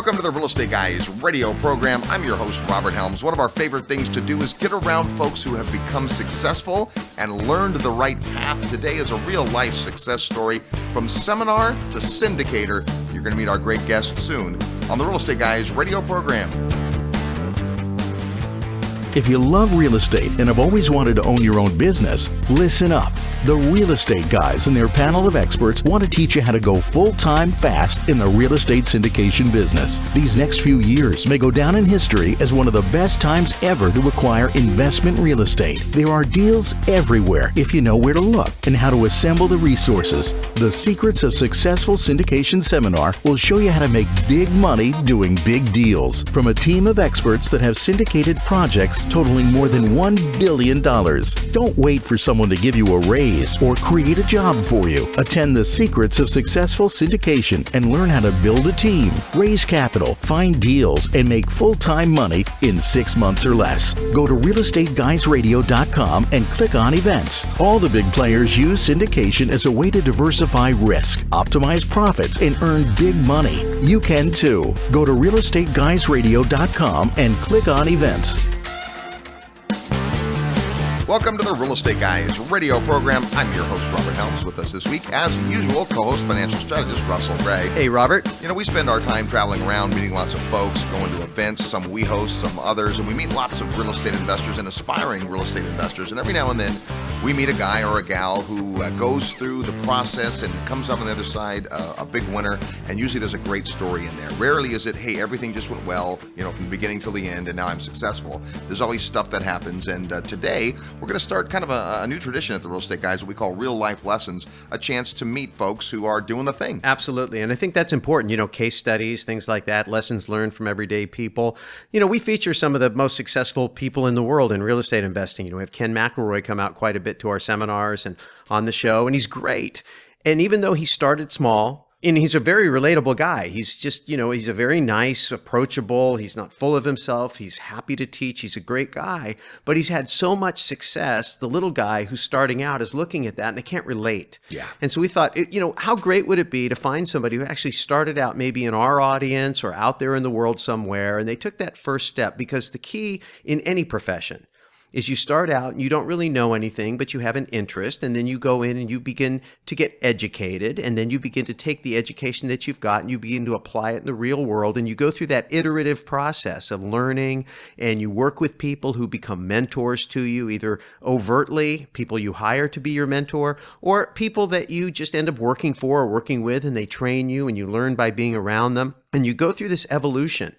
Welcome to the Real Estate Guys radio program. I'm your host, Robert Helms. One of our favorite things to do is get around folks who have become successful and learned the right path. Today is a real-life success story from seminar to syndicator. You're going to meet our great guest soon on the Real Estate Guys radio program. If you love real estate and have always wanted to own your own business, listen up. The Real Estate Guys and their panel of experts want to teach you how to go full-time fast in the real estate syndication business. These next few years may go down in history as one of the best times ever to acquire investment real estate. There are deals everywhere if you know where to look and how to assemble the resources. The Secrets of Successful Syndication seminar will show you how to make big money doing big deals from a team of experts that have syndicated projects totaling more than $1 billion. Don't wait for someone to give you a raise or create a job for you. Attend the Secrets of Successful Syndication and learn how to build a team, raise capital, find deals, and make full-time money in 6 months or less. Go to realestateguysradio.com and click on events. All the big players use syndication as a way to diversify risk, optimize profits, and earn big money. You can too. Go to realestateguysradio.com and click on events. Welcome to the Real Estate Guys radio program. I'm your host, Robert Helms. With us this week, as usual, co-host financial strategist Russell Gray. Hey, Robert. You know, we spend our time traveling around, meeting lots of folks, going to events. Some we host, some others, and we meet lots of real estate investors and aspiring real estate investors. And every now and then, we meet a guy or a gal who goes through the process and comes up on the other side a big winner. And usually there's a great story in there. Rarely is it, hey, everything just went well, you know, from the beginning till the end, and now I'm successful. There's always stuff that happens. And today, we're going to start kind of a new tradition at the Real Estate Guys, what we call real life lessons, a chance to meet folks who are doing the thing. Absolutely. And I think that's important, you know, case studies, things like that, lessons learned from everyday people. You know, we feature some of the most successful people in the world in real estate investing. You know, we have Ken McElroy come out quite a bit to our seminars and on the show, and he's great. And even though he started small, and he's a very relatable guy. He's just, you know, he's a very nice, approachable. He's not full of himself. He's happy to teach. He's a great guy, but he's had so much success. The little guy who's starting out is looking at that and they can't relate. Yeah. And so we thought, you know, how great would it be to find somebody who actually started out maybe in our audience or out there in the world somewhere, and they took that first step, because the key in any profession is you start out and you don't really know anything, but you have an interest, and then you go in and you begin to get educated, and then you begin to take the education that you've got and you begin to apply it in the real world, and you go through that iterative process of learning, and you work with people who become mentors to you, either overtly, people you hire to be your mentor, or people that you just end up working for or working with, and they train you and you learn by being around them, and you go through this evolution.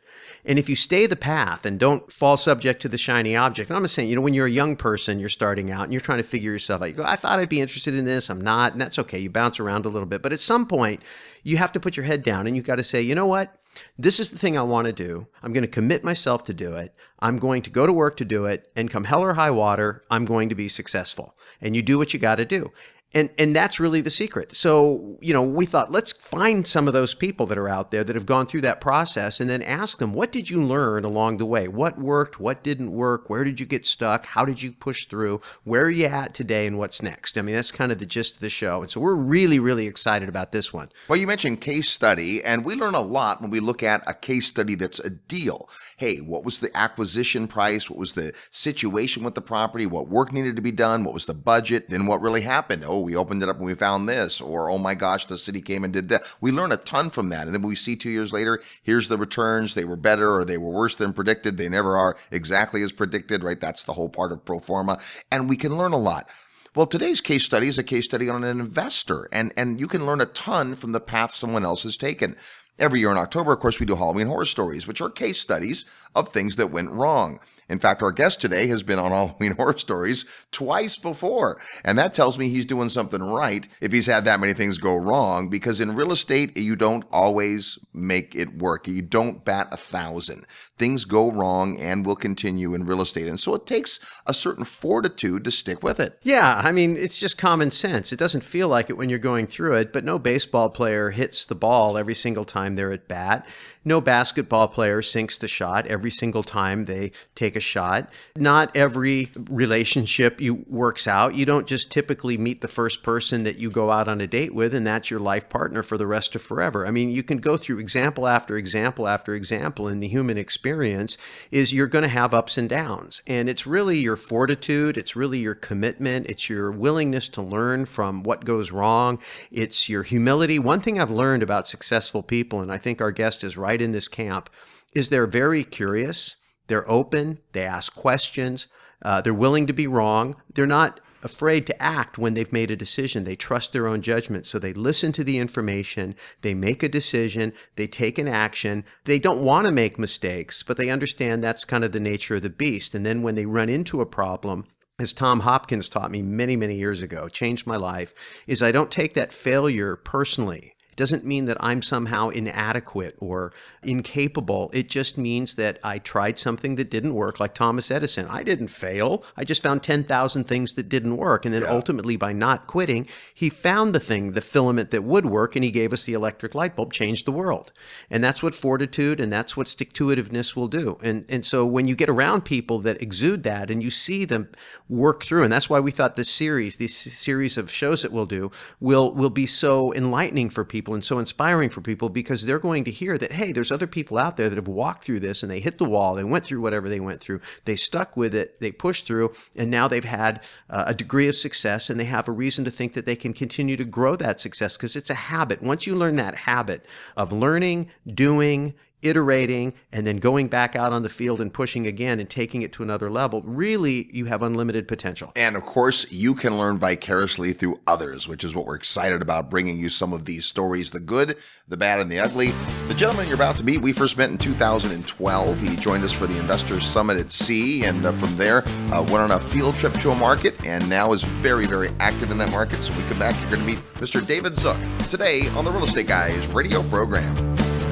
And if you stay the path and don't fall subject to the shiny object, and I'm just saying, you know, when you're a young person, you're starting out and you're trying to figure yourself out. You go, I thought I'd be interested in this. I'm not. And that's okay. You bounce around a little bit. But at some point, you have to put your head down and you've got to say, you know what? This is the thing I want to do. I'm going to commit myself to do it. I'm going to go to work to do it. And come hell or high water, I'm going to be successful. And you do what you got to do. And that's really the secret. So, you know, we thought, let's find some of those people that are out there that have gone through that process and then ask them, what did you learn along the way? What worked? What didn't work? Where did you get stuck? How did you push through? Where are you at today and what's next? I mean, that's kind of the gist of the show. And so we're really, really excited about this one. Well, you mentioned case study, and we learn a lot when we look at a case study that's a deal. Hey, what was the acquisition price? What was the situation with the property? What work needed to be done? What was the budget? Then what really happened? Oh, we opened it up and we found this, or oh my gosh, the city came and did that. We learn a ton from that. And then we see 2 years later, here's the returns. They were better or they were worse than predicted. They never are exactly as predicted, right? That's the whole part of pro forma. And we can learn a lot. Well, today's case study is a case study on an investor, and you can learn a ton from the path someone else has taken. Every year in October, of course, we do Halloween horror stories, which are case studies of things that went wrong. In fact, our guest today has been on Halloween horror stories twice before. And that tells me he's doing something right if he's had that many things go wrong, because in real estate, you don't always make it work. You don't bat 1,000. Things go wrong and will continue in real estate. And so it takes a certain fortitude to stick with it. Yeah, I mean, it's just common sense. It doesn't feel like it when you're going through it, but no baseball player hits the ball every single time they're at bat. No basketball player sinks the shot every single time they take take a shot. Not every relationship works out. You don't just typically meet the first person that you go out on a date with, and that's your life partner for the rest of forever. I mean, you can go through example after example after example in the human experience. Is you're going to have ups and downs. And it's really your fortitude. It's really your commitment. It's your willingness to learn from what goes wrong. It's your humility. One thing I've learned about successful people, and I think our guest is right in this camp, is they're very curious. They're open. They ask questions. They're willing to be wrong. They're not afraid to act when they've made a decision. They trust their own judgment. So they listen to the information, they make a decision, they take an action. They don't want to make mistakes, but they understand that's kind of the nature of the beast. And then when they run into a problem, as Tom Hopkins taught me many, many years ago, changed my life, is I don't take that failure personally. It doesn't mean that I'm somehow inadequate or incapable. It just means that I tried something that didn't work, like Thomas Edison. I didn't fail. I just found 10,000 things that didn't work. And then ultimately, by not quitting, he found the filament that would work, and he gave us the electric light bulb, changed the world. And that's what fortitude and that's what stick-to-itiveness will do. And so when you get around people that exude that and you see them work through, and that's why we thought this series of shows that we'll do will be so enlightening for people and so inspiring for people, because they're going to hear that, hey, there's other people out there that have walked through this and they hit the wall, they went through whatever they went through, they stuck with it, they pushed through, and now they've had a degree of success, and they have a reason to think that they can continue to grow that success, because it's a habit. Once you learn that habit of learning, doing, iterating, and then going back out on the field and pushing again and taking it to another level, really, you have unlimited potential. And of course, you can learn vicariously through others, which is what we're excited about, bringing you some of these stories, the good, the bad, and the ugly. The gentleman you're about to meet, we first met in 2012. He joined us for the Investors Summit at Sea, and from there, went on a field trip to a market, and now is very, very active in that market. So when we come back, you're going to meet Mr. David Zook today on the Real Estate Guys radio program.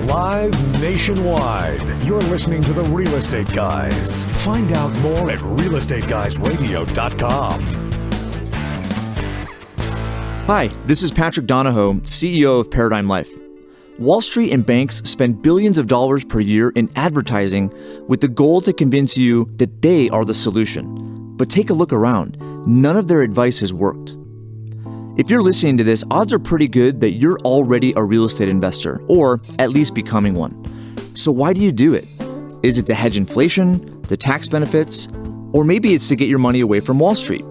Live nationwide. You're listening to the Real Estate Guys. Find out more at realestateguysradio.com. Hi, this is Patrick Donahoe, CEO of Paradigm Life. Wall Street and banks spend billions of dollars per year in advertising with the goal to convince you that they are the solution. But take a look around. None of their advice has worked. If you're listening to this, odds are pretty good that you're already a real estate investor, or at least becoming one. So why do you do it? Is it to hedge inflation, the tax benefits, or maybe it's to get your money away from Wall Street?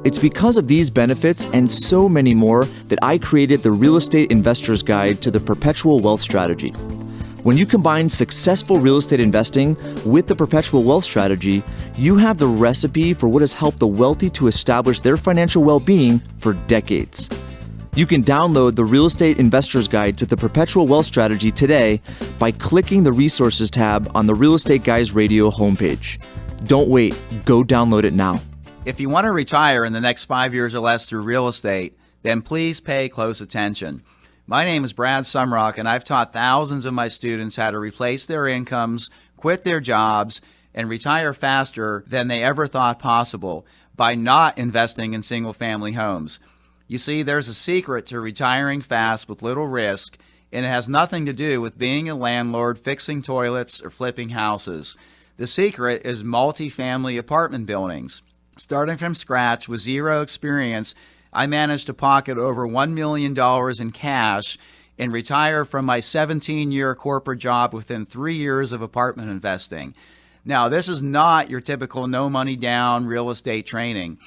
It's because of these benefits and so many more that I created the Real Estate Investor's Guide to the Perpetual Wealth Strategy. When you combine successful real estate investing with the perpetual wealth strategy, you have the recipe for what has helped the wealthy to establish their financial well-being for decades. You can download the Real Estate Investor's Guide to the Perpetual Wealth Strategy today by clicking the Resources tab on the Real Estate Guys Radio homepage. Don't wait, go download it now. If you want to retire in the next 5 years or less through real estate, then please pay close attention. My name is Brad Sumrock, and I've taught thousands of my students how to replace their incomes, quit their jobs, and retire faster than they ever thought possible by not investing in single-family homes. You see, there's a secret to retiring fast with little risk, and it has nothing to do with being a landlord, fixing toilets, or flipping houses. The secret is multi-family apartment buildings. Starting from scratch with zero experience, I managed to pocket over $1 million in cash and retire from my 17-year corporate job within 3 years of apartment investing. Now, this is not your typical no money down real estate training.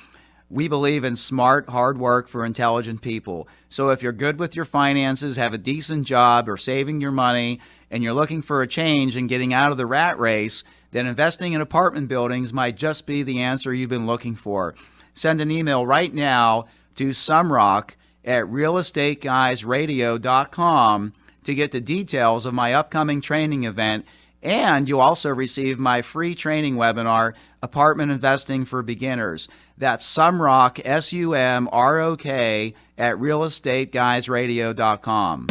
We believe in smart, hard work for intelligent people. So if you're good with your finances, have a decent job, or saving your money, and you're looking for a change and getting out of the rat race, then investing in apartment buildings might just be the answer you've been looking for. Send an email right now to sumrock@realestateguysradio.com to get the details of my upcoming training event, and you'll also receive my free training webinar, Apartment Investing for Beginners. That's Sumrock, SUMROK, @realestateguysradio.com.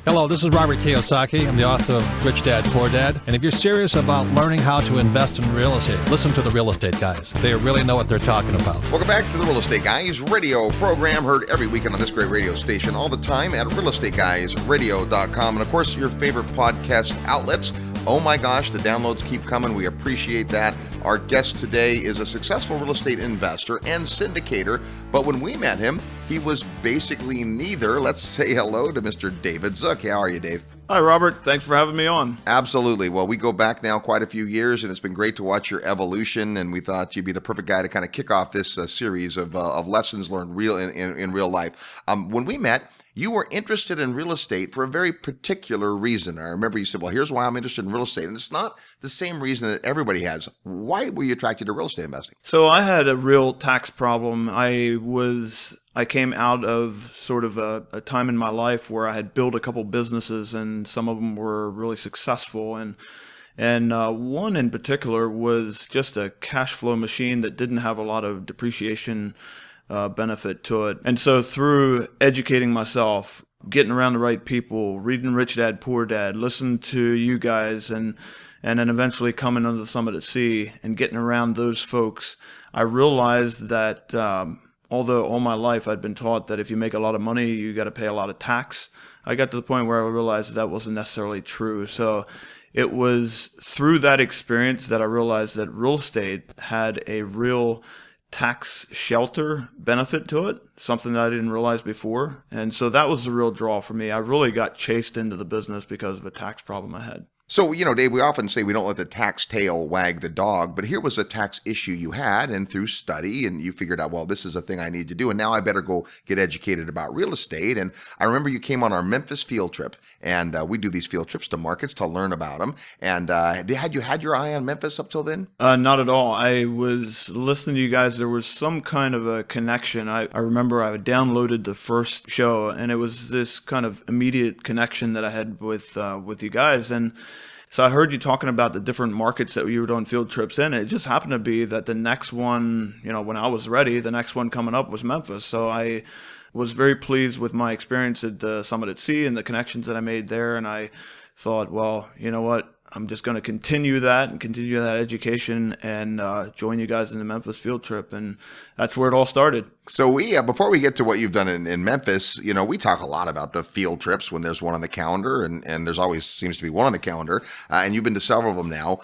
Hello, this is Robert Kiyosaki. I'm the author of Rich Dad, Poor Dad. And if you're serious about learning how to invest in real estate, listen to the Real Estate Guys. They really know what they're talking about. Welcome back to the Real Estate Guys radio program, heard every weekend on this great radio station, all the time at realestateguysradio.com. And of course, your favorite podcast outlets. Oh my gosh, the downloads keep coming. We appreciate that. Our guest today is a successful real estate investor and syndicator, but when we met him, he was basically neither. Let's say hello to Mr. David Zook. How are you, Dave? Hi, Robert. Thanks for having me on. Absolutely. Well, we go back now quite a few years, and it's been great to watch your evolution, and we thought you'd be the perfect guy to kind of kick off this series of lessons learned in real life. When we met, you were interested in real estate for a very particular reason. I remember you said, well, here's why I'm interested in real estate. And it's not the same reason that everybody has. Why were you attracted to real estate investing? So I had a real tax problem. I came out of sort of a time in my life where I had built a couple businesses, and some of them were really successful. And one in particular was just a cash flow machine that didn't have a lot of depreciation benefit to it. And so through educating myself, getting around the right people, reading Rich Dad, Poor Dad, listening to you guys, and then eventually coming under the summit at sea and getting around those folks, I realized that although all my life I'd been taught that if you make a lot of money, you got to pay a lot of tax, I got to the point where I realized that wasn't necessarily true. So it was through that experience that I realized that real estate had a real tax shelter benefit to it, something that I didn't realize before. And so that was the real draw for me. I really got chased into the business because of a tax problem I had. So, Dave, we often say we don't let the tax tail wag the dog, but here was a tax issue you had, and through study, and you figured out, well, this is a thing I need to do, and now I better go get educated about real estate. And I remember you came on our Memphis field trip, and we do these field trips to markets to learn about them. And had you had your eye on Memphis up till then? Not at all. I was listening to you guys. There was some kind of a connection. I remember I downloaded the first show, and it was this kind of immediate connection that I had with you guys. And so I heard you talking about the different markets that you were doing field trips in. And it just happened to be that the next one, when I was ready, the next one coming up was Memphis. So I was very pleased with my experience at the Summit at Sea and the connections that I made there. And I thought, well, you know what? I'm just going to continue that education and join you guys in the Memphis field trip. And that's where it all started. So before we get to what you've done in Memphis, we talk a lot about the field trips when there's one on the calendar, and there's always seems to be one on the calendar, and you've been to several of them now.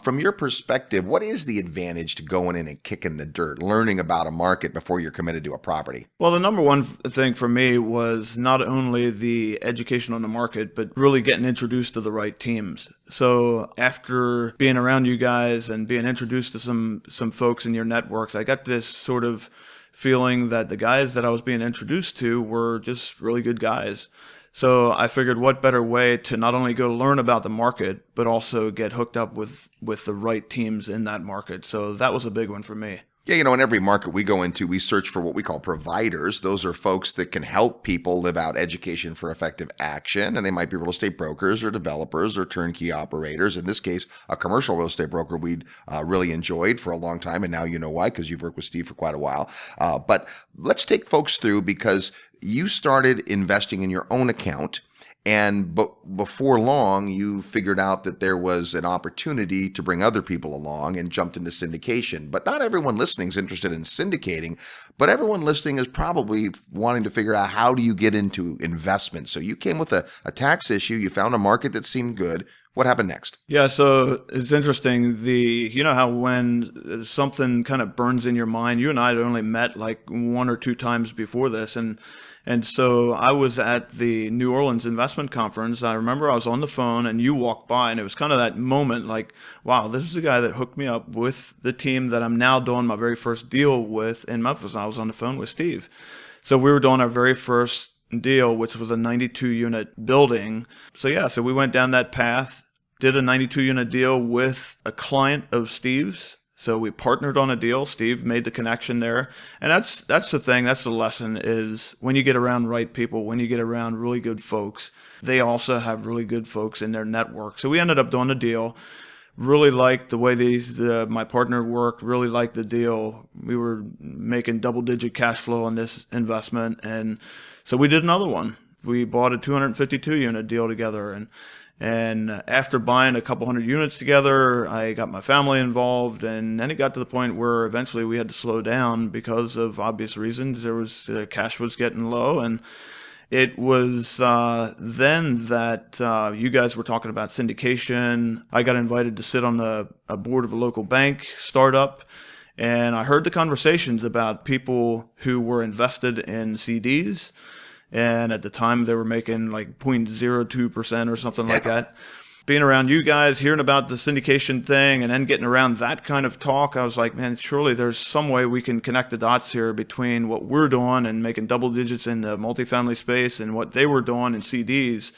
From your perspective, what is the advantage to going in and kicking the dirt, learning about a market before you're committed to a property? Well, the number one thing for me was not only the education on the market, but really getting introduced to the right teams. So after being around you guys and being introduced to some folks in your networks, I got this sort of feeling that the guys that I was being introduced to were just really good guys. So I figured what better way to not only go learn about the market, but also get hooked up with the right teams in that market. So that was a big one for me. Yeah, in every market we go into, we search for what we call providers. Those are folks that can help people live out education for effective action. And they might be real estate brokers or developers or turnkey operators. In this case, a commercial real estate broker we'd really enjoyed for a long time. And now you know why, because you've worked with Steve for quite a while. But let's take folks through, because you started investing in your own account. And before long, you figured out that there was an opportunity to bring other people along and jumped into syndication. But not everyone listening is interested in syndicating, but everyone listening is probably wanting to figure out, how do you get into investment? So you came with a tax issue. You found a market that seemed good. What happened next? Yeah, so it's interesting. You know how when something kind of burns in your mind, you and I had only met like one or two times before this, and so I was at the New Orleans investment conference. I remember I was on the phone and you walked by, and it was kind of that moment like, wow, this is the guy that hooked me up with the team that I'm now doing my very first deal with in Memphis. And I was on the phone with Steve. So we were doing our very first deal, which was a 92-unit building. So we went down that path, did a 92-unit deal with a client of Steve's. So we partnered on a deal. Steve made the connection there. And that's the thing. That's the lesson, is when you get around right people, when you get around really good folks, they also have really good folks in their network. So we ended up doing a deal. Really liked the way my partner worked, really liked the deal. We were making double-digit cash flow on this investment. And so we did another one. We bought a 252-unit deal together. And after buying a couple hundred units together, I got my family involved, and then it got to the point where eventually we had to slow down because of obvious reasons. Cash was getting low, It was then that you guys were talking about syndication. I got invited to sit on a board of a local bank startup, and I heard the conversations about people who were invested in CDs, and at the time they were making like 0.02% or something like that. Being around you guys, hearing about the syndication thing, and then getting around that kind of talk, I was like, man, surely there's some way we can connect the dots here between what we're doing and making double digits in the multifamily space and what they were doing in CDs.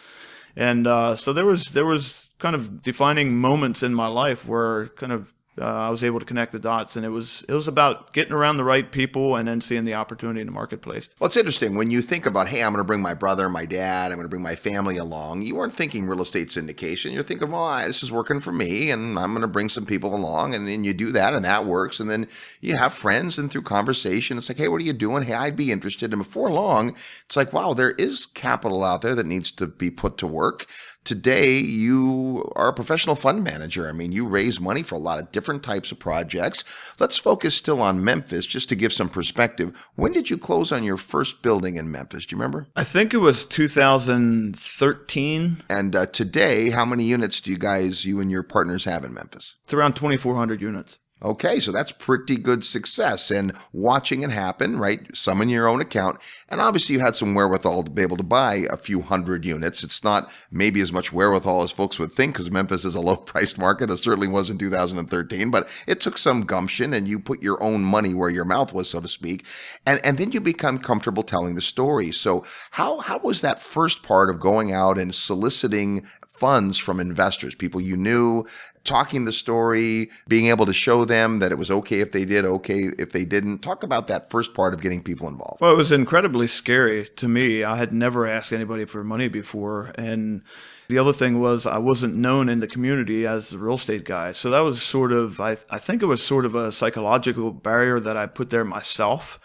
And so there was kind of defining moments in my life where kind of I was able to connect the dots, and it was about getting around the right people and then seeing the opportunity in the marketplace. Well, it's interesting when you think about, hey, I'm going to bring my brother, my dad, I'm going to bring my family along. You weren't thinking real estate syndication. You're thinking, well, this is working for me, and I'm going to bring some people along, and then you do that, and that works, and then you have friends, and through conversation, it's like, hey, what are you doing? Hey, I'd be interested. And before long, it's like, wow, there is capital out there that needs to be put to work. Today, you are a professional fund manager. I mean, you raise money for a lot of different types of projects. Let's focus still on Memphis just to give some perspective. When did you close on your first building in Memphis? Do you remember? I think it was 2013. And today, how many units do you and your partners have in Memphis? It's around 2,400 units. Okay, so that's pretty good success and watching it happen, right? Some in your own account. And obviously you had some wherewithal to be able to buy a few hundred units. It's not maybe as much wherewithal as folks would think because Memphis is a low-priced market. It certainly was in 2013, but it took some gumption and you put your own money where your mouth was, so to speak. And then you become comfortable telling the story. So how was that first part of going out and soliciting funds from investors, people you knew, talking the story, being able to show them that it was okay if they did, okay if they didn't? Talk about that first part of getting people involved. Well, it was incredibly scary to me. I had never asked anybody for money before. And the other thing was I wasn't known in the community as the real estate guy. So that was sort of, I think it was sort of a psychological barrier that I put there myself.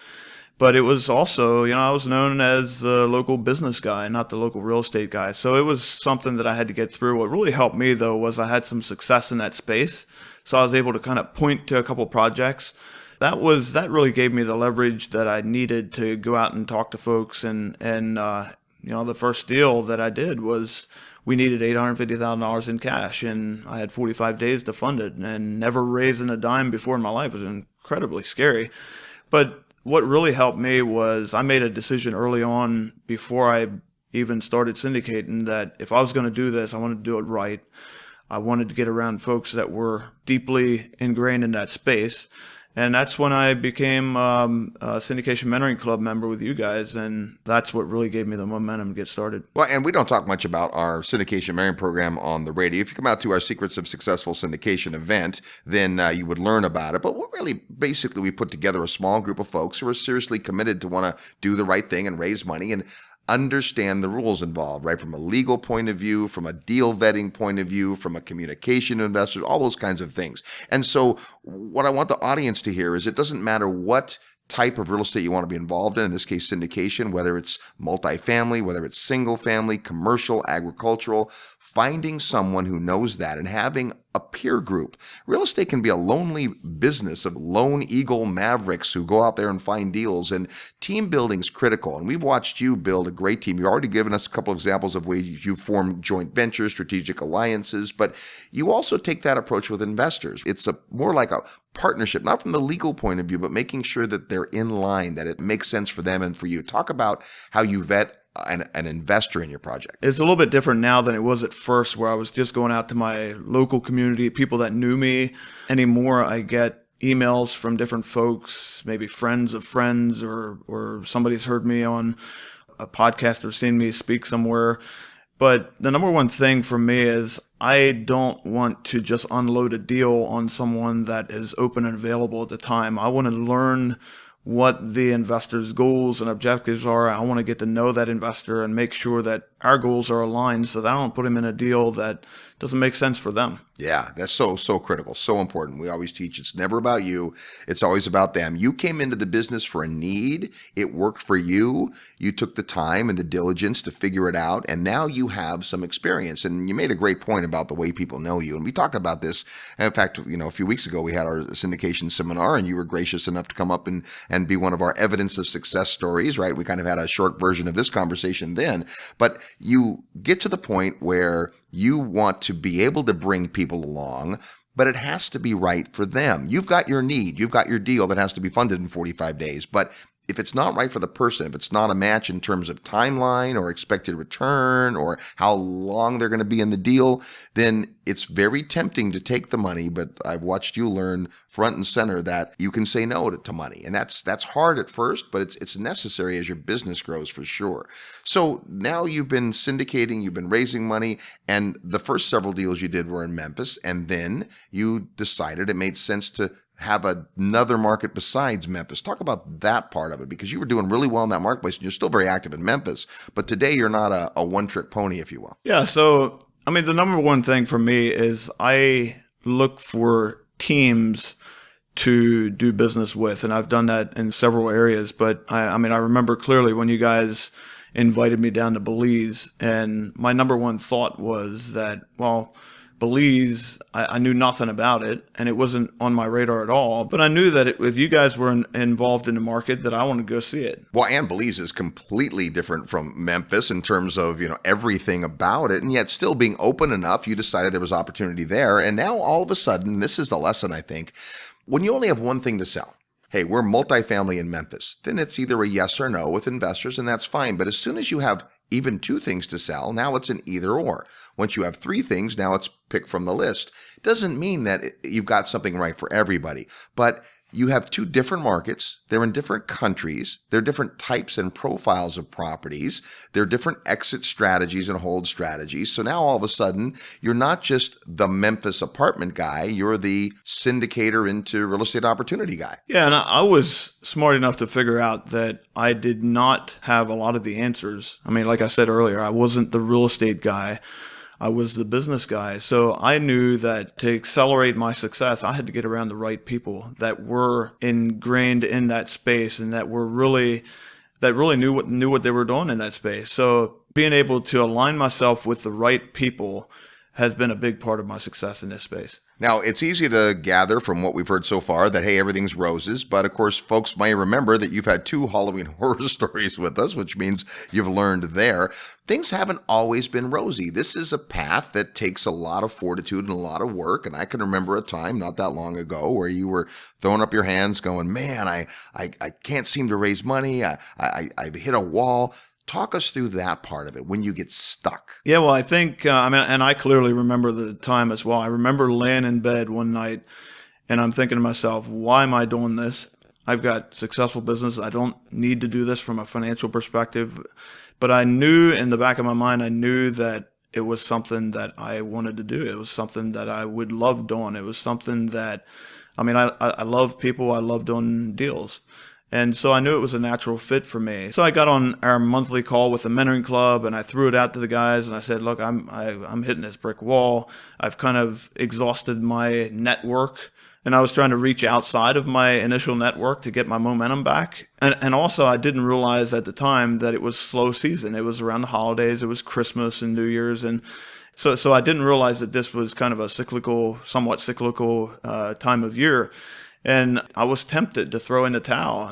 But it was also, I was known as the local business guy, not the local real estate guy. So it was something that I had to get through. What really helped me, though, was I had some success in that space. So I was able to kind of point to a couple projects. That really gave me the leverage that I needed to go out and talk to folks. And the first deal that I did was we needed $850,000 in cash, and I had 45 days to fund it. And never raising a dime before in my life was incredibly scary. But what really helped me was I made a decision early on before I even started syndicating that if I was going to do this, I wanted to do it right. I wanted to get around folks that were deeply ingrained in that space. And that's when I became a Syndication Mentoring Club member with you guys, and that's what really gave me the momentum to get started. Well, and we don't talk much about our Syndication Mentoring program on the radio. If you come out to our Secrets of Successful Syndication event, then you would learn about it. But basically, we put together a small group of folks who are seriously committed to want to do the right thing and raise money and understand the rules involved, right? From a legal point of view, from a deal vetting point of view, from a communication to investors, all those kinds of things. And so what I want the audience to hear is it doesn't matter what type of real estate you want to be involved in this case, syndication, whether it's multifamily, whether it's single family, commercial, agricultural, finding someone who knows that and having a peer group. Real estate can be a lonely business of lone eagle mavericks who go out there and find deals, and team building is critical. And we've watched you build a great team. You've already given us a couple of examples of ways you form joint ventures, strategic alliances, but you also take that approach with investors. It's more like a partnership, not from the legal point of view, but making sure that they're in line, that it makes sense for them and for you. Talk about how you vet an investor in your project. It's a little bit different now than it was at first, where I was just going out to my local community, people that knew me. Anymore, I get emails from different folks, maybe friends of friends, or somebody's heard me on a podcast or seen me speak somewhere. But the number one thing for me is I don't want to just unload a deal on someone that is open and available at the time. I want to learn what the investor's goals and objectives are. I want to get to know that investor and make sure that our goals are aligned so that I don't put them in a deal that doesn't make sense for them. Yeah, that's so critical, so important. We always teach it's never about you. It's always about them. You came into the business for a need. It worked for you. You took the time and the diligence to figure it out. And now you have some experience. And you made a great point about the way people know you. And we talked about this. In fact, a few weeks ago, we had our syndication seminar and you were gracious enough to come up and be one of our evidence of success stories, right? We kind of had a short version of this conversation then, but you get to the point where you want to be able to bring people along, but it has to be right for them. You've got your need. You've got your deal that has to be funded in 45 days. But if it's not right for the person, if it's not a match in terms of timeline or expected return or how long they're going to be in the deal, then it's very tempting to take the money. But I've watched you learn front and center that you can say no to money. And that's hard at first, but it's necessary as your business grows for sure. So now you've been syndicating, you've been raising money, and the first several deals you did were in Memphis. And then you decided it made sense to have another market besides Memphis. Talk about that part of it, because you were doing really well in that marketplace and you're still very active in Memphis, but today you're not a one-trick pony, if you will. Yeah. So, the number one thing for me is I look for teams to do business with, and I've done that in several areas, but I remember clearly when you guys invited me down to Belize, and my number one thought was that, Belize, I knew nothing about it, and it wasn't on my radar at all. But I knew that if you guys were involved in the market, that I wanted to go see it. Well, and Belize is completely different from Memphis in terms of, everything about it. And yet still being open enough, you decided there was opportunity there. And now all of a sudden, this is the lesson, I think, when you only have one thing to sell. Hey, we're multifamily in Memphis. Then it's either a yes or no with investors, and that's fine. But as soon as you have even two things to sell, now it's an either or. Once you have three things, now it's pick from the list. It doesn't mean that you've got something right for everybody, but you have two different markets. They're in different countries. They're different types and profiles of properties. They're different exit strategies and hold strategies. So now all of a sudden, you're not just the Memphis apartment guy. You're the syndicator into real estate opportunity guy. Yeah, and I was smart enough to figure out that I did not have a lot of the answers. Like I said earlier, I wasn't the real estate guy. I was the business guy. So I knew that to accelerate my success, I had to get around the right people that were ingrained in that space and that really knew what they were doing in that space. So being able to align myself with the right people has been a big part of my success in this space. Now, it's easy to gather from what we've heard so far that, hey, everything's roses. But of course, folks may remember that you've had 2 Halloween horror stories with us, which means you've learned there. Things haven't always been rosy. This is a path that takes a lot of fortitude and a lot of work. And I can remember a time not that long ago where you were throwing up your hands going, man, I can't seem to raise money. I've hit a wall. Talk us through that part of it, when you get stuck. Yeah, well, I think, and I clearly remember the time as well. I remember laying in bed one night and I'm thinking to myself, why am I doing this? I've got successful business. I don't need to do this from a financial perspective. But I knew in the back of my mind, I knew that it was something that I wanted to do. It was something that I would love doing. It was something that, I love people. I love doing deals. And so I knew it was a natural fit for me. So I got on our monthly call with the mentoring club and I threw it out to the guys and I said, look, I'm hitting this brick wall. I've kind of exhausted my network and I was trying to reach outside of my initial network to get my momentum back. And also I didn't realize at the time that it was slow season. It was around the holidays. It was Christmas and New Year's. And so I didn't realize that this was kind of a somewhat cyclical time of year. And I was tempted to throw in the towel.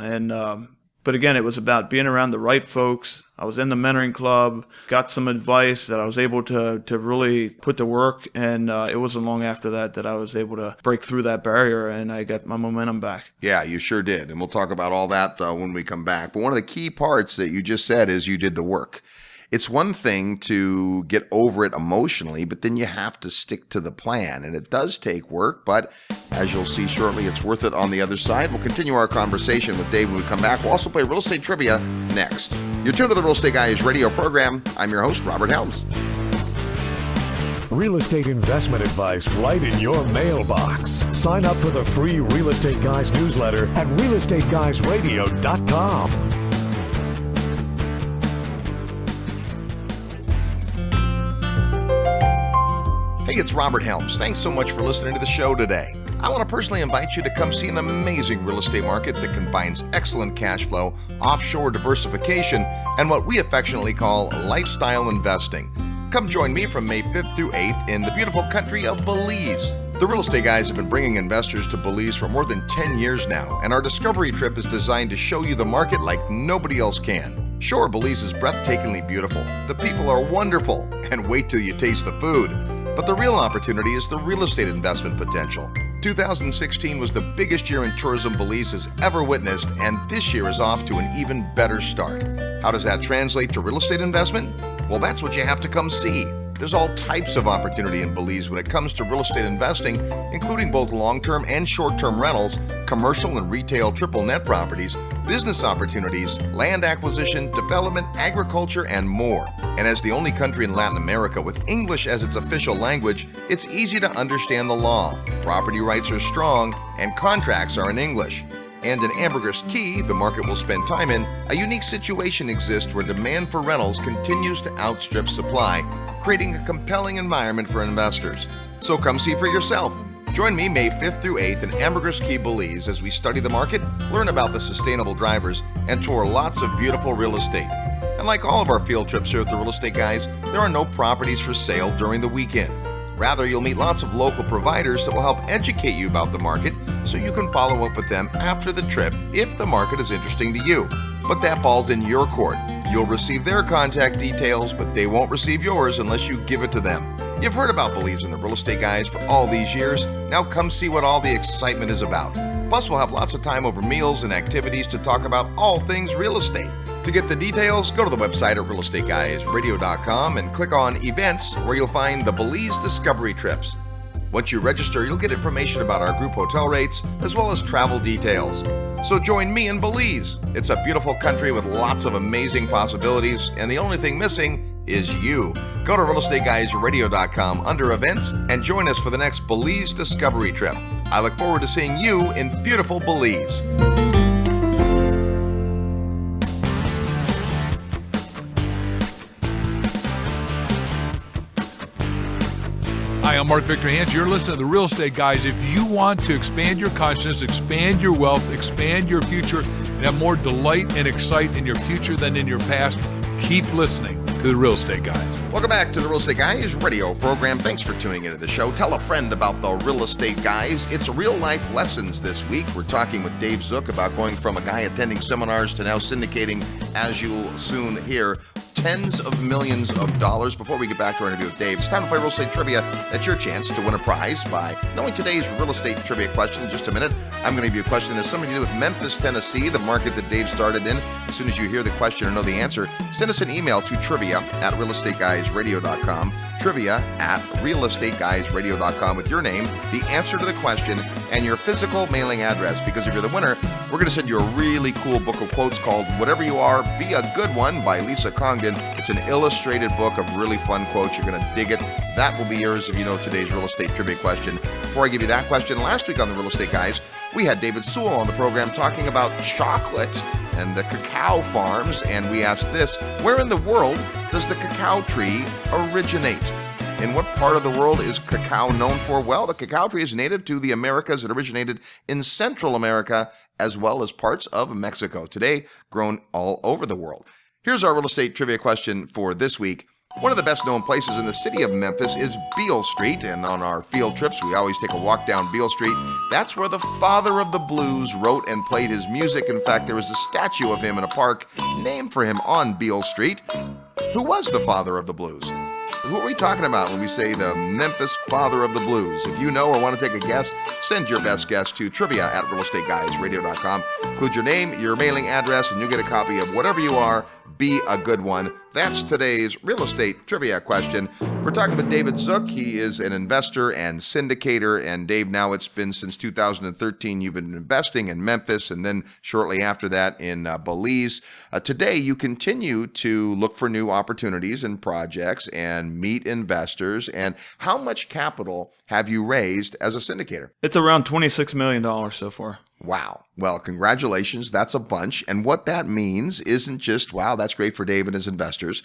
But again, it was about being around the right folks. I was in the mentoring club, got some advice that I was able to really put to work. And it wasn't long after that I was able to break through that barrier and I got my momentum back. Yeah, you sure did. And we'll talk about all that when we come back. But one of the key parts that you just said is you did the work. It's one thing to get over it emotionally, but then you have to stick to the plan. And it does take work, but as you'll see shortly, it's worth it on the other side. We'll continue our conversation with Dave when we come back. We'll also play real estate trivia next. You're tuned to the Real Estate Guys radio program. I'm your host, Robert Helms. Real estate investment advice right in your mailbox. Sign up for the free Real Estate Guys newsletter at realestateguysradio.com. Hey, it's Robert Helms. Thanks so much for listening to the show today. I want to personally invite you to come see an amazing real estate market that combines excellent cash flow, offshore diversification, and what we affectionately call lifestyle investing. Come join me from May 5th through 8th in the beautiful country of Belize. The Real Estate Guys have been bringing investors to Belize for more than 10 years now, and our discovery trip is designed to show you the market like nobody else can. Sure, Belize is breathtakingly beautiful. The people are wonderful, and wait till you taste the food. But the real opportunity is the real estate investment potential. 2016 was the biggest year in tourism Belize has ever witnessed, and this year is off to an even better start. How does that translate to real estate investment? Well, that's what you have to come see. There's all types of opportunity in Belize when it comes to real estate investing, including both long-term and short-term rentals, commercial and retail triple net properties, business opportunities, land acquisition, development, agriculture, and more. And as the only country in Latin America with English as its official language, it's easy to understand the law. Property rights are strong, and contracts are in English. And in Ambergris Caye, the market will spend time in, a unique situation exists where demand for rentals continues to outstrip supply, creating a compelling environment for investors. So come see for yourself. Join me May 5th through 8th in Ambergris Caye, Belize as we study the market, learn about the sustainable drivers, and tour lots of beautiful real estate. And like all of our field trips here at the Real Estate Guys, there are no properties for sale during the weekend. Rather, you'll meet lots of local providers that will help educate you about the market so you can follow up with them after the trip if the market is interesting to you. But that ball's in your court. You'll receive their contact details, but they won't receive yours unless you give it to them. You've heard about Belize and the Real Estate Guys for all these years. Now come see what all the excitement is about. Plus, we'll have lots of time over meals and activities to talk about all things real estate. To get the details, go to the website at realestateguysradio.com and click on Events, where you'll find the Belize Discovery Trips. Once you register, you'll get information about our group hotel rates, as well as travel details. So join me in Belize. It's a beautiful country with lots of amazing possibilities, and the only thing missing is you. Go to realestateguysradio.com under Events and join us for the next Belize Discovery Trip. I look forward to seeing you in beautiful Belize. Hi, I'm Mark Victor Hans. You're listening to The Real Estate Guys. If you want to expand your consciousness, expand your wealth, expand your future, and have more delight and excite in your future than in your past, keep listening to The Real Estate Guys. Welcome back to the Real Estate Guys radio program. Thanks for tuning into the show. Tell a friend about the Real Estate Guys. It's real life lessons this week. We're talking with Dave Zook about going from a guy attending seminars to now syndicating, as you'll soon hear, tens of millions of dollars. Before we get back to our interview with Dave, it's time to play real estate trivia. That's your chance to win a prize by knowing today's real estate trivia question. In just a minute, I'm going to give you a question that's something to do with Memphis, Tennessee, the market that Dave started in. As soon as you hear the question or know the answer, send us an email to trivia@realestateguysradio.com. Trivia@realestateguysradio.com with your name, the answer to the question, and your physical mailing address. Because if you're the winner, we're going to send you a really cool book of quotes called Whatever You Are, Be a Good One by Lisa Congdon. It's an illustrated book of really fun quotes. You're going to dig it. That will be yours if you know today's real estate trivia question. Before I give you that question, last week on the Real Estate Guys, we had David Zook on the program talking about chocolate and the cacao farms, and we asked this: where in the world does the cacao tree originate? In what part of the world is cacao known for? Well, the cacao tree is native to the Americas. It originated in Central America as well as parts of Mexico. Today, grown all over the world. Here's our real estate trivia question for this week. One of the best known places in the city of Memphis is Beale Street, and on our field trips, we always take a walk down Beale Street. That's where the father of the blues wrote and played his music. In fact, there is a statue of him in a park named for him on Beale Street. Who was the father of the blues? Who are we talking about when we say the Memphis father of the blues? If you know or want to take a guess, send your best guess to trivia@realestateguysradio.com. Include your name, your mailing address, and you'll get a copy of Whatever You Are, Be a Good One. That's today's real estate trivia question. We're talking with David Zook. He is an investor and syndicator. And Dave, now it's been since 2013 you've been investing in Memphis, and then shortly after that in Belize. Today you continue to look for new opportunities and projects and meet investors. And how much capital have you raised as a syndicator? It's around $26 million so far. Wow. Well, congratulations. That's a bunch. And what that means isn't just, wow, that's great for Dave and his investors.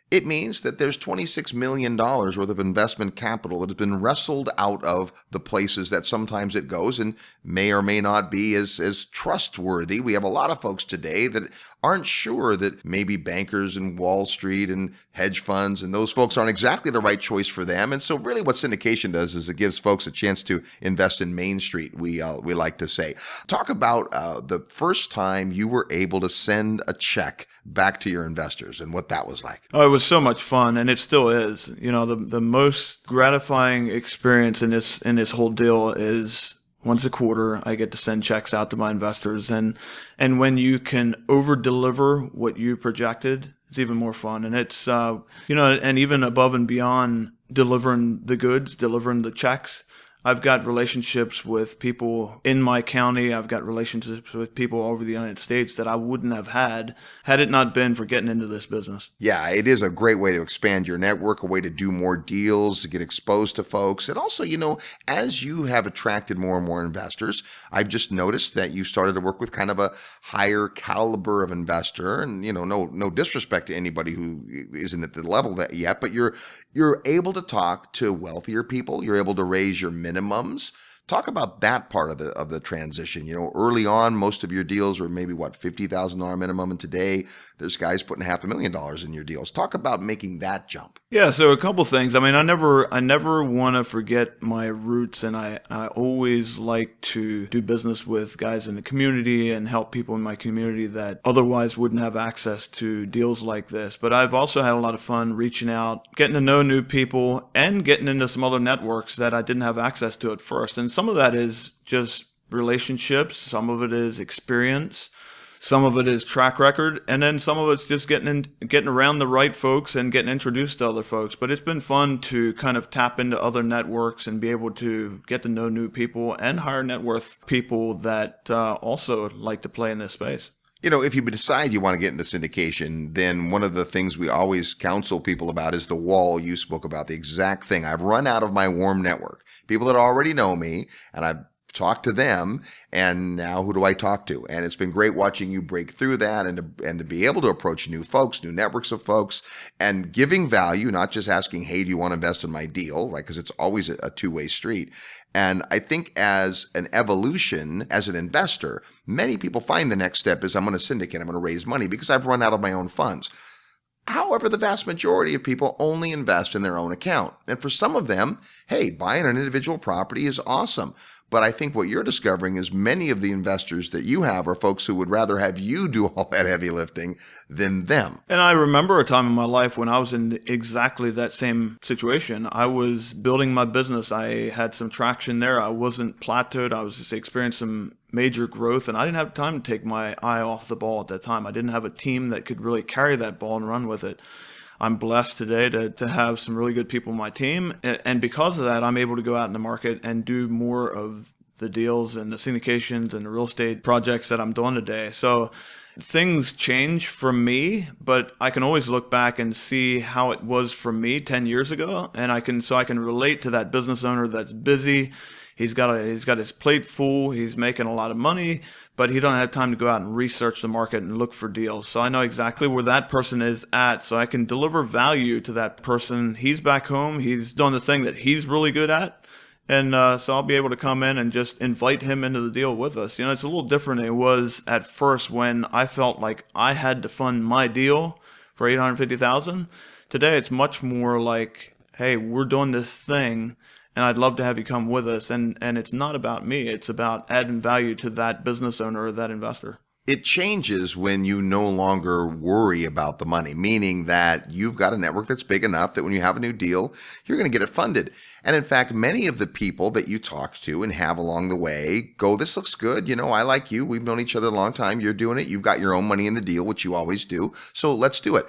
It means that there's $26 million worth of investment capital that has been wrestled out of the places that sometimes it goes and may or may not be as trustworthy. We have a lot of folks today that aren't sure that maybe bankers and Wall Street and hedge funds and those folks aren't exactly the right choice for them. And so really what syndication does is it gives folks a chance to invest in Main Street, we like to say. Talk about the first time you were able to send a check back to your investors and what that was like. Oh, it was so much fun, and it still is. You know, the most gratifying experience in this whole deal is once a quarter I get to send checks out to my investors, and when you can over deliver what you projected, it's even more fun. And it's and even above and beyond delivering the goods, delivering the checks, I've got relationships with people in my county. I've got relationships with people all over the United States that I wouldn't have had it not been for getting into this business. Yeah, it is a great way to expand your network, a way to do more deals, to get exposed to folks. And also, as you have attracted more and more investors, I've just noticed that you started to work with kind of a higher caliber of investor. And, no disrespect to anybody who isn't at the level that yet, but you're able to talk to wealthier people. You're able to raise your minimums. Talk about that part of the transition. Early on, most of your deals were maybe $50,000 minimum, and today there's guys putting $500,000 in your deals. Talk about making that jump. Yeah, so a couple things. I mean, I never want to forget my roots, and I always like to do business with guys in the community and help people in my community that otherwise wouldn't have access to deals like this. But I've also had a lot of fun reaching out, getting to know new people, and getting into some other networks that I didn't have access to at first. And some of that is just relationships, some of it is experience, some of it is track record, and then some of it's just getting around the right folks and getting introduced to other folks. But it's been fun to kind of tap into other networks and be able to get to know new people and higher net worth people that also like to play in this space. If you decide you want to get into syndication, then one of the things we always counsel people about is the wall. You spoke about the exact thing. I've run out of my warm network. People that already know me, and I've talked to them, and now who do I talk to? And it's been great watching you break through that and to be able to approach new folks, new networks of folks, and giving value, not just asking, hey, do you want to invest in my deal, right? Because it's always a two-way street. And I think as an evolution, as an investor, many people find the next step is I'm going to syndicate, I'm going to raise money because I've run out of my own funds. However, the vast majority of people only invest in their own account. And for some of them, hey, buying an individual property is awesome. But I think what you're discovering is many of the investors that you have are folks who would rather have you do all that heavy lifting than them. And I remember a time in my life when I was in exactly that same situation. I was building my business. I had some traction there. I wasn't plateaued. I was just experiencing some major growth, and I didn't have time to take my eye off the ball at that time. I didn't have a team that could really carry that ball and run with it. I'm blessed today to have some really good people on my team. And because of that, I'm able to go out in the market and do more of the deals and the syndications and the real estate projects that I'm doing today. So things change for me, but I can always look back and see how it was for me 10 years ago. And I can relate to that business owner that's busy. He's got his plate full. He's making a lot of money, but he don't have time to go out and research the market and look for deals. So I know exactly where that person is at, so I can deliver value to that person. He's back home. He's doing the thing that he's really good at. And so I'll be able to come in and just invite him into the deal with us. It's a little different than it was at first when I felt like I had to fund my deal for $850,000. Today it's much more like, hey, we're doing this thing, and I'd love to have you come with us. And it's not about me. It's about adding value to that business owner or that investor. It changes when you no longer worry about the money, meaning that you've got a network that's big enough that when you have a new deal, you're going to get it funded. And in fact, many of the people that you talk to and have along the way go, this looks good. I like you. We've known each other a long time. You're doing it. You've got your own money in the deal, which you always do. So let's do it.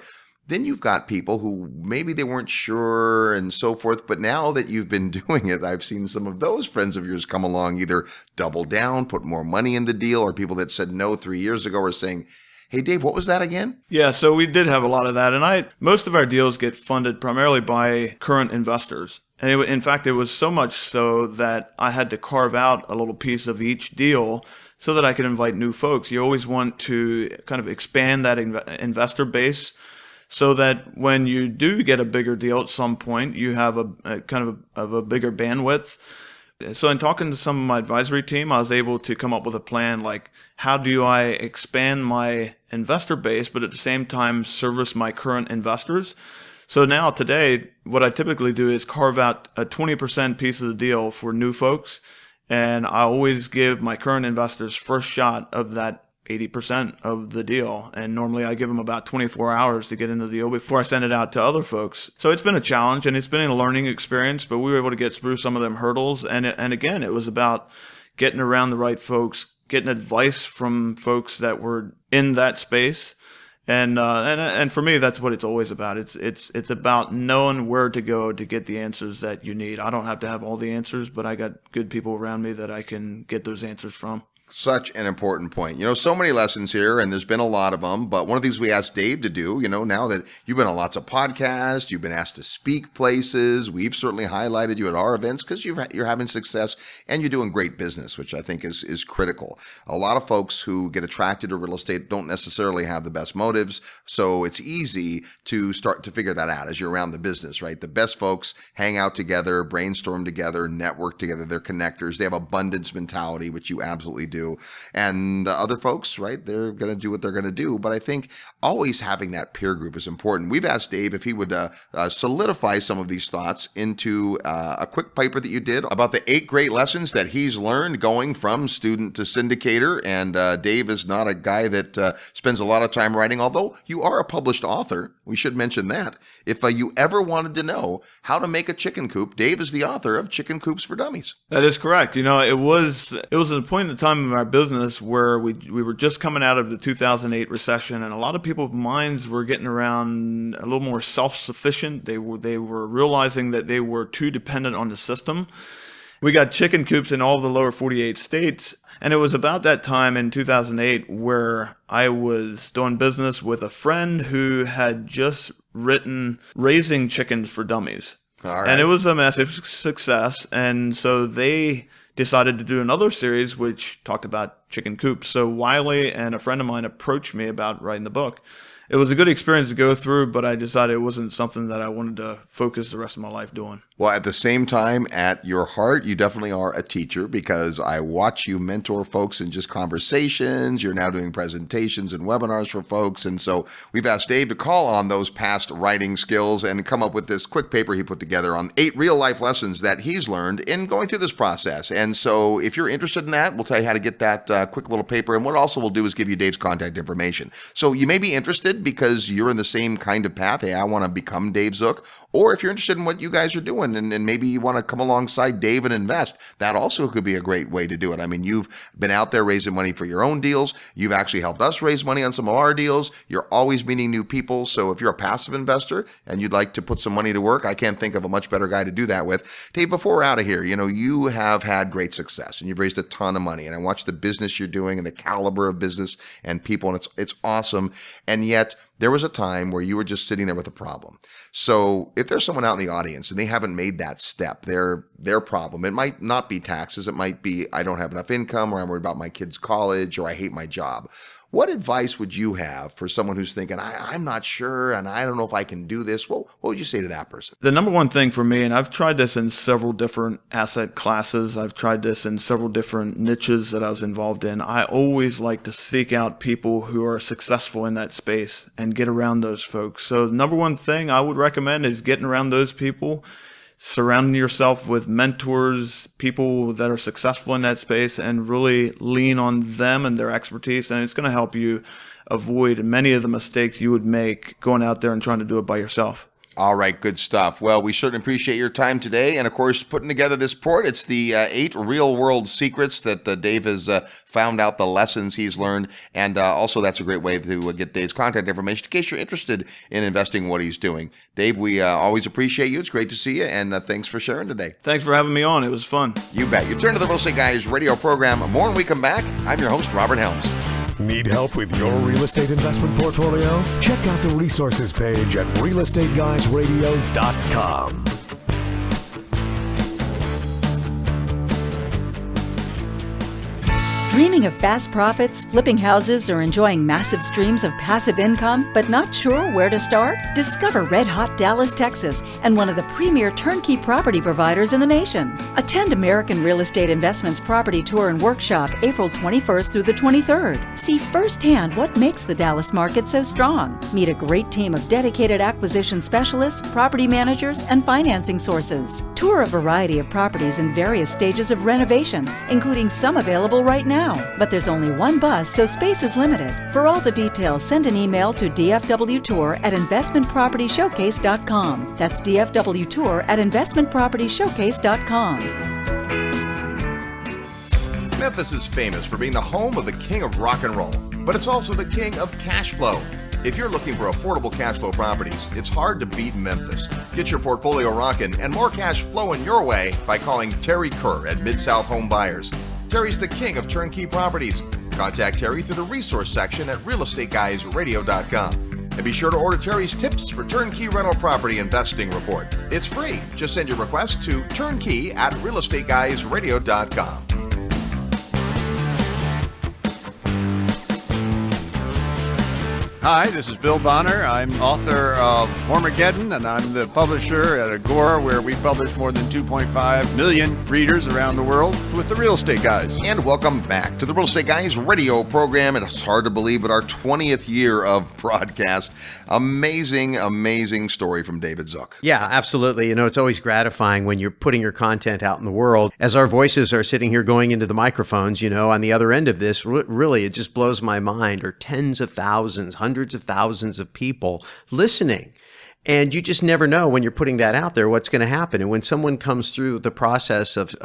Then you've got people who maybe they weren't sure and so forth, but now that you've been doing it, I've seen some of those friends of yours come along, either double down, put more money in the deal, or people that said no 3 years ago are saying, hey, Dave, what was that again? Yeah, so we did have a lot of that. And most of our deals get funded primarily by current investors. And in fact, it was so much so that I had to carve out a little piece of each deal so that I could invite new folks. You always want to kind of expand that investor base. so that when you do get a bigger deal at some point, you have a kind of a bigger bandwidth. So in talking to some of my advisory team, I was able to come up with a plan like, how do I expand my investor base, but at the same time service my current investors? So now today, what I typically do is carve out a 20% piece of the deal for new folks. And I always give my current investors first shot of that 80% of the deal. And normally I give them about 24 hours to get into the deal before I send it out to other folks. So it's been a challenge and it's been a learning experience, but we were able to get through some of them hurdles. And again, it was about getting around the right folks, getting advice from folks that were in that space. And for me, that's what it's always about. It's about knowing where to go to get the answers that you need. I don't have to have all the answers, but I got good people around me that I can get those answers from. Such an important point. So many lessons here, and there's been a lot of them, but one of the things we asked Dave to do, now that you've been on lots of podcasts, you've been asked to speak places, we've certainly highlighted you at our events because you're having success and you're doing great business, which I think is critical. A lot of folks who get attracted to real estate don't necessarily have the best motives, so it's easy to start to figure that out as you're around the business, right? The best folks hang out together, brainstorm together, network together, they're connectors, they have abundance mentality, which you absolutely do. And the other folks, right, they're going to do what they're going to do. But I think always having that peer group is important. We've asked Dave if he would solidify some of these thoughts into a quick paper that you did about the 8 great lessons that he's learned going from student to syndicator. And Dave is not a guy that spends a lot of time writing, although you are a published author. We should mention that. If you ever wanted to know how to make a chicken coop, Dave is the author of Chicken Coops for Dummies. That is correct. It was a point in time in our business where we were just coming out of the 2008 recession, and a lot of people's minds were getting around a little more self-sufficient. They were realizing that they were too dependent on the system. We got chicken coops in all of the lower 48 states, and it was about that time in 2008 where I was doing business with a friend who had just written Raising Chickens for Dummies. All right. And it was a massive success, and so they decided to do another series which talked about chicken coops. So Wiley and a friend of mine approached me about writing the book. It was a good experience to go through, but I decided it wasn't something that I wanted to focus the rest of my life doing. Well, at the same time, at your heart, you definitely are a teacher because I watch you mentor folks in just conversations. You're now doing presentations and webinars for folks. And so we've asked Dave to call on those past writing skills and come up with this quick paper he put together on 8 real life lessons that he's learned in going through this process. And so if you're interested in that, we'll tell you how to get that quick little paper. And what also we'll do is give you Dave's contact information. So you may be interested because you're in the same kind of path. Hey, I want to become Dave Zook. Or if you're interested in what you guys are doing and maybe you want to come alongside Dave and invest, that also could be a great way to do it. I mean, you've been out there raising money for your own deals. You've actually helped us raise money on some of our deals. You're always meeting new people. So if you're a passive investor and you'd like to put some money to work, I can't think of a much better guy to do that with. Dave, before we're out of here, you have had great success and you've raised a ton of money. And I watch the business you're doing and the caliber of business and people, and it's awesome. And yet there was a time where you were just sitting there with a problem. So if there's someone out in the audience and they haven't made that step, their problem, it might not be taxes. It might be, I don't have enough income, or I'm worried about my kid's college, or I hate my job. What advice would you have for someone who's thinking, I'm not sure, and I don't know if I can do this? What would you say to that person? The number one thing for me, and I've tried this in several different asset classes, I've tried this in several different niches that I was involved in, I always like to seek out people who are successful in that space and get around those folks. So the number one thing I would recommend is getting around those people, surrounding yourself with mentors, people that are successful in that space, and really lean on them and their expertise. And it's going to help you avoid many of the mistakes you would make going out there and trying to do it by yourself. All right, good stuff. Well, we certainly appreciate your time today. And of course, putting together this report, it's the 8 real world secrets that Dave has found out, the lessons he's learned. And also that's a great way to get Dave's contact information in case you're interested in investing what he's doing. Dave, we always appreciate you. It's great to see you. And thanks for sharing today. Thanks for having me on. It was fun. You bet. You turn to the Real Estate Guys radio program. More when we come back. I'm your host, Robert Helms. Need help with your real estate investment portfolio? Check out the resources page at realestateguysradio.com. Dreaming of fast profits, flipping houses, or enjoying massive streams of passive income, but not sure where to start? Discover Red Hot Dallas, Texas, and one of the premier turnkey property providers in the nation. Attend American Real Estate Investments Property Tour and Workshop April 21st through the 23rd. See firsthand what makes the Dallas market so strong. Meet a great team of dedicated acquisition specialists, property managers, and financing sources. Tour a variety of properties in various stages of renovation, including some available right now. But there's only one bus, so space is limited. For all the details, send an email to dfwtour@investmentpropertyshowcase.com. That's dfwtour@investmentpropertyshowcase.com. Memphis is famous for being the home of the king of rock and roll, but it's also the king of cash flow. If you're looking for affordable cash flow properties, it's hard to beat Memphis. Get your portfolio rocking and more cash flowing your way by calling Terry Kerr at Mid-South Home Buyers. Terry's the king of turnkey properties. Contact Terry through the resource section at realestateguysradio.com. And be sure to order Terry's tips for turnkey rental property investing report. It's free. Just send your request to turnkey@realestateguysradio.com. Hi, this is Bill Bonner. I'm author of Hormageddon, and I'm the publisher at Agora, where we publish more than 2.5 million readers around the world with the Real Estate Guys. And welcome back to the Real Estate Guys radio program. It's hard to believe, but our 20th year of broadcast. Amazing, amazing story from David Zook. Yeah, absolutely. You know, it's always gratifying when you're putting your content out in the world. As our voices are sitting here going into the microphones, you know, on the other end of this, really, it just blows my mind. Are tens of thousands, hundreds of thousands of people listening. And you just never know when you're putting that out there what's going to happen. And when someone comes through the process of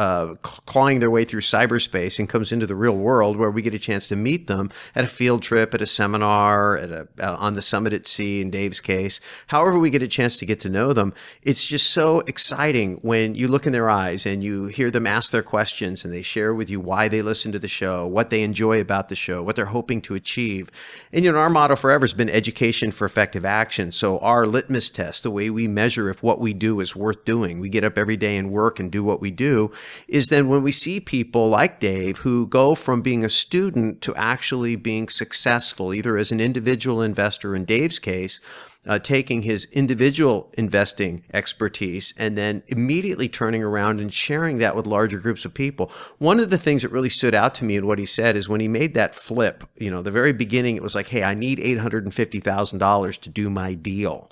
clawing their way through cyberspace and comes into the real world, where we get a chance to meet them at a field trip, at a seminar, on the summit at sea, in Dave's case, however we get a chance to get to know them, it's just so exciting when you look in their eyes and you hear them ask their questions and they share with you why they listen to the show, what they enjoy about the show, what they're hoping to achieve. And, you know, our motto forever has been education for effective action. So our litmus test, the way we measure if what we do is worth doing, we get up every day and work and do what we do, is then when we see people like Dave who go from being a student to actually being successful, either as an individual investor in Dave's case, taking his individual investing expertise and then immediately turning around and sharing that with larger groups of people. One of the things that really stood out to me in what he said is when he made that flip, you know, the very beginning, it was like, hey, I need $850,000 to do my deal.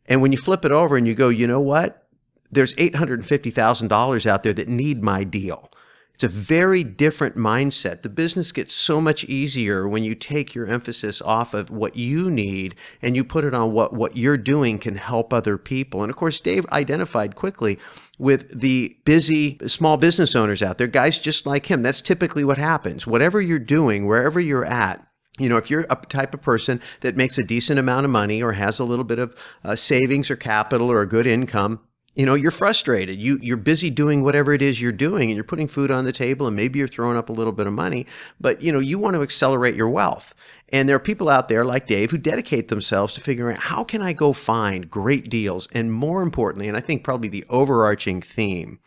And when you flip it over and you go, you know what? There's $850,000 out there that need my deal. It's a very different mindset. The business gets so much easier when you take your emphasis off of what you need and you put it on what you're doing can help other people. And of course, Dave identified quickly with the busy small business owners out there, guys just like him. That's typically what happens. Whatever you're doing, wherever you're at, you know, if you're a type of person that makes a decent amount of money or has a little bit of savings or capital or a good income, you know, you're frustrated. You're busy doing whatever it is you're doing and you're putting food on the table and maybe you're throwing up a little bit of money, but, you know, you want to accelerate your wealth. And there are people out there like Dave who dedicate themselves to figuring out how can I go find great deals? And more importantly, and I think probably the overarching theme,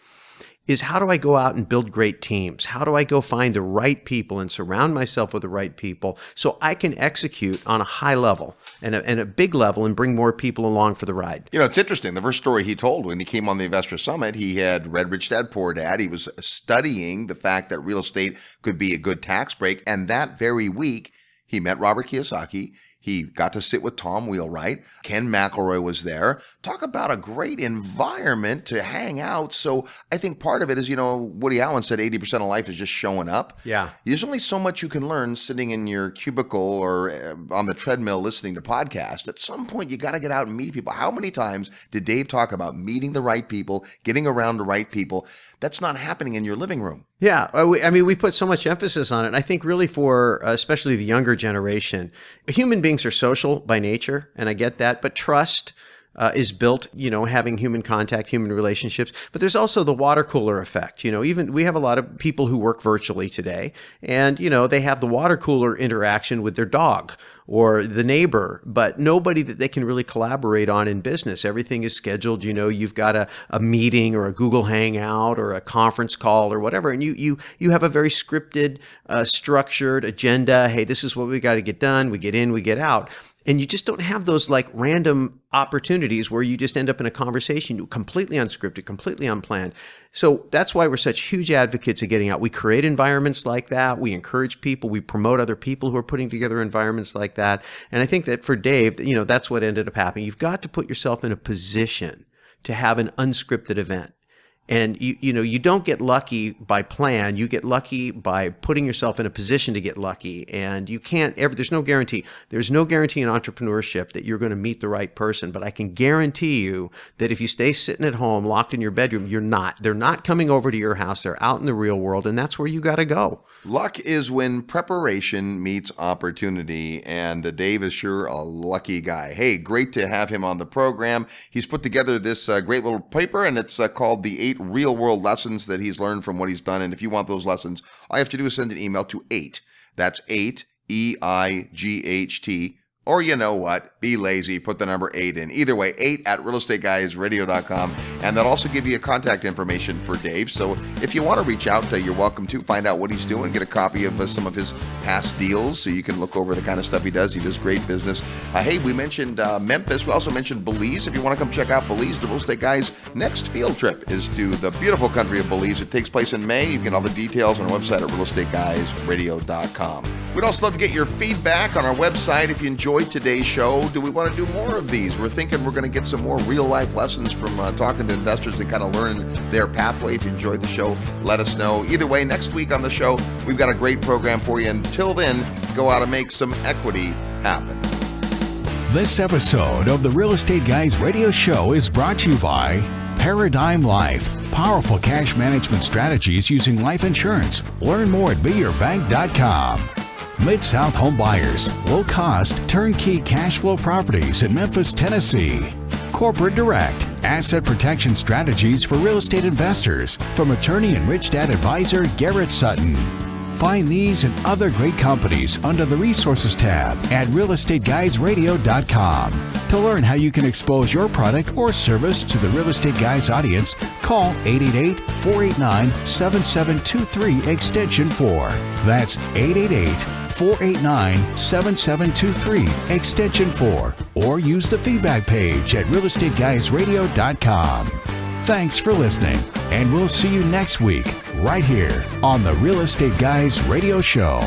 is how do I go out and build great teams? How do I go find the right people and surround myself with the right people so I can execute on a high level and a big level and bring more people along for the ride? You know, it's interesting. The first story he told when he came on the Investor Summit, he had read Rich Dad Poor Dad. He was studying the fact that real estate could be a good tax break. And that very week, he met Robert Kiyosaki. He got to sit with Tom Wheelwright. Ken McElroy was there. Talk about a great environment to hang out. So I think part of it is, you know, Woody Allen said 80% of life is just showing up. Yeah. There's only so much you can learn sitting in your cubicle or on the treadmill listening to podcasts. At some point, you got to get out and meet people. How many times did Dave talk about meeting the right people, getting around the right people? That's not happening in your living room. Yeah. I mean, we put so much emphasis on it. And I think really for especially the younger generation, human beings are social by nature, and I get that, but trust, is built, having human contact, human relationships. But there's also the water cooler effect. Even we have a lot of people who work virtually today, and, they have the water cooler interaction with their dog or the neighbor, but nobody that they can really collaborate on in business. Everything is scheduled. You've got a meeting or a Google Hangout or a conference call or whatever, and you have a very scripted, structured agenda. Hey, this is what we got to get done. We get in, we get out. And you just don't have those like random opportunities where you just end up in a conversation completely unscripted, completely unplanned. So that's why we're such huge advocates of getting out. We create environments like that. We encourage people. We promote other people who are putting together environments like that. And I think that for Dave, that's what ended up happening. You've got to put yourself in a position to have an unscripted event. And you don't get lucky by plan. You get lucky by putting yourself in a position to get lucky. And you can't ever, there's no guarantee. There's no guarantee in entrepreneurship that you're going to meet the right person. But I can guarantee you that if you stay sitting at home, locked in your bedroom, they're not coming over to your house. They're out in the real world. And that's where you got to go. Luck is when preparation meets opportunity. And Dave is sure a lucky guy. Hey, great to have him on the program. He's put together this great little paper, and it's called The 8 Real World Lessons that he's learned from what he's done. And if you want those lessons, all you have to do is send an email to 8. That's 8, EIGHT. Or you know what? Be lazy. Put the number 8 in. Either way, 8 at realestateguysradio.com. And that'll also give you contact information for Dave. So if you want to reach out, you're welcome to. Find out what he's doing. Get a copy of some of his past deals so you can look over the kind of stuff he does. He does great business. Hey, we mentioned Memphis. We also mentioned Belize. If you want to come check out Belize, the Real Estate Guys' next field trip is to the beautiful country of Belize. It takes place in May. You can get all the details on our website at realestateguysradio.com. We'd also love to get your feedback on our website if you enjoyed today's show. Do we want to do more of these? We're thinking we're going to get some more real life lessons from talking to investors and kind of learn their pathway. If you enjoyed the show, let us know. Either way, next week on the show, we've got a great program for you. Until then, go out and make some equity happen. This episode of the Real Estate Guys radio show is brought to you by Paradigm Life. Powerful cash management strategies using life insurance. Learn more at beyourbank.com. Mid-South Home Buyers, low-cost, turnkey cash flow properties in Memphis, Tennessee. Corporate Direct, asset protection strategies for real estate investors from attorney and Rich Dad advisor Garrett Sutton. Find these and other great companies under the Resources tab at realestateguysradio.com. To learn how you can expose your product or service to the Real Estate Guys audience, call 888-489-7723 extension 4. That's 888-489-7723 extension 4. Or use the feedback page at realestateguysradio.com. Thanks for listening, and we'll see you next week right here on the Real Estate Guys Radio Show.